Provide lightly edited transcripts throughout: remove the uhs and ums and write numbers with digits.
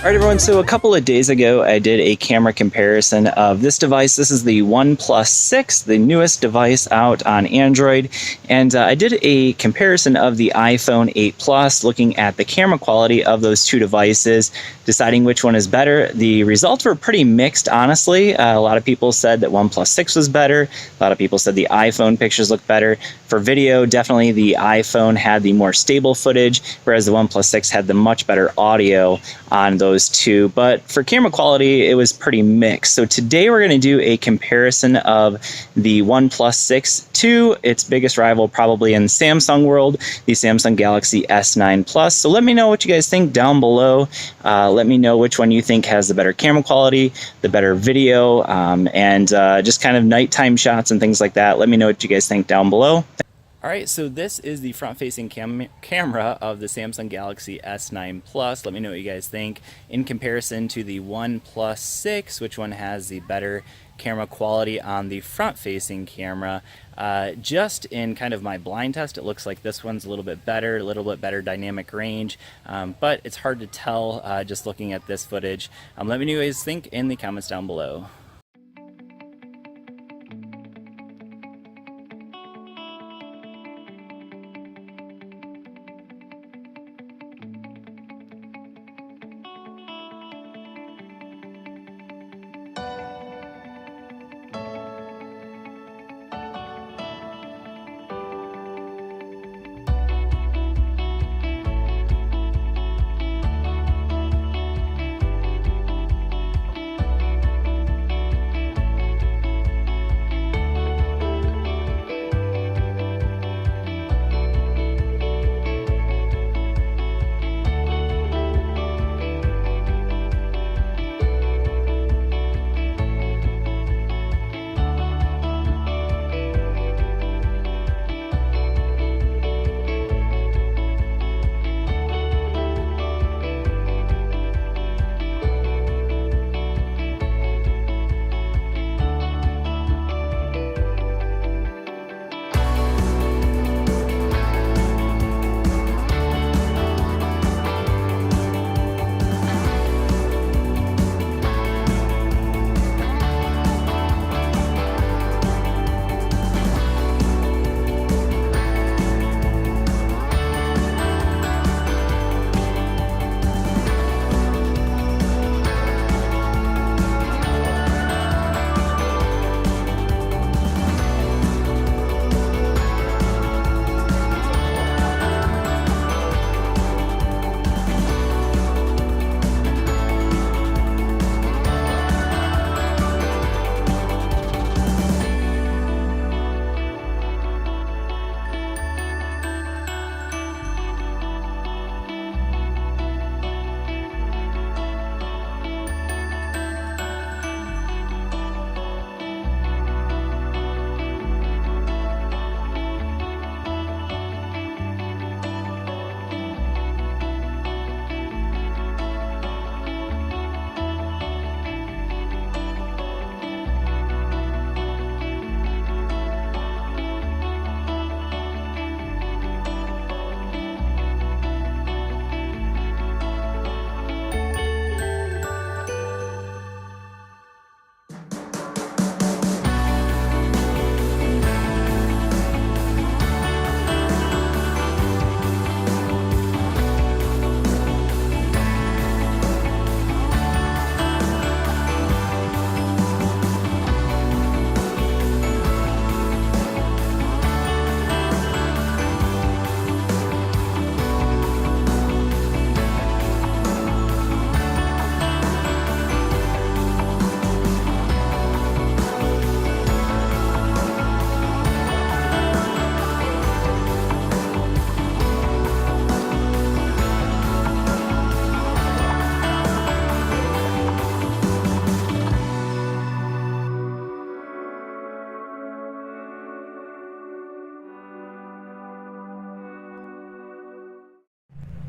All right, everyone, so a couple of days ago, I did a camera comparison of this device. This is the OnePlus 6, the newest device out on Android. And I did a comparison of the iPhone 8 Plus, looking at the camera quality of those two devices, deciding which one is better. The results were pretty mixed, honestly. A lot of people said that OnePlus 6 was better. A lot of people said the iPhone pictures looked better. For video, definitely the iPhone had the more stable footage, whereas the OnePlus 6 had the much better audio on those two. But for camera quality, it was pretty mixed. So today we're going to do a comparison of the OnePlus 6 to its biggest rival probably in Samsung world, the Samsung Galaxy S9 Plus. So let me know what you guys think down below. Let me know which one you think has the better camera quality, the better video, and just kind of nighttime shots and things like that. Let me know what you guys think down below. All right, so this is the front-facing camera of the Samsung Galaxy S9 Plus. Let me know what you guys think in comparison to the OnePlus 6, which one has the better camera quality on the front-facing camera. Just in kind of my blind test, it looks like this one's a little bit better dynamic range, but it's hard to tell just looking at this footage. Let me know what you guys think in the comments down below.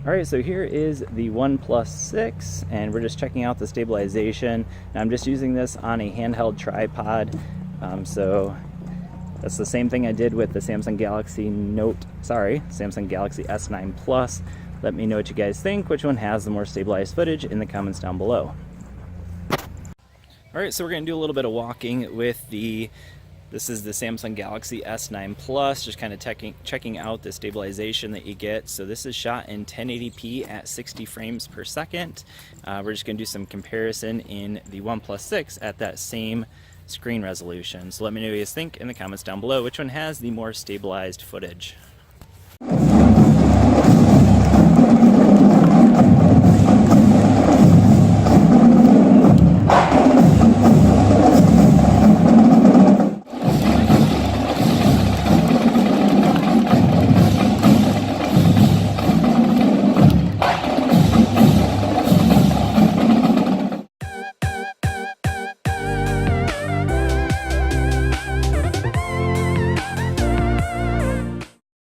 All right, so here is the OnePlus 6, and we're just checking out the stabilization. Now, I'm just using this on a handheld tripod, so That's the same thing I did with the Samsung Galaxy S9 Plus. Let me know what you guys think. Which one has the more stabilized footage in the comments down below. Alright, so we're going to do a little bit of walking with this is the Samsung Galaxy S9 Plus, just kind of checking out the stabilization that you get. So this is shot in 1080p at 60 frames per second. We're just going to do some comparison in the OnePlus 6 at that same screen resolution. So let me know what you guys think in the comments down below. Which one has the more stabilized footage?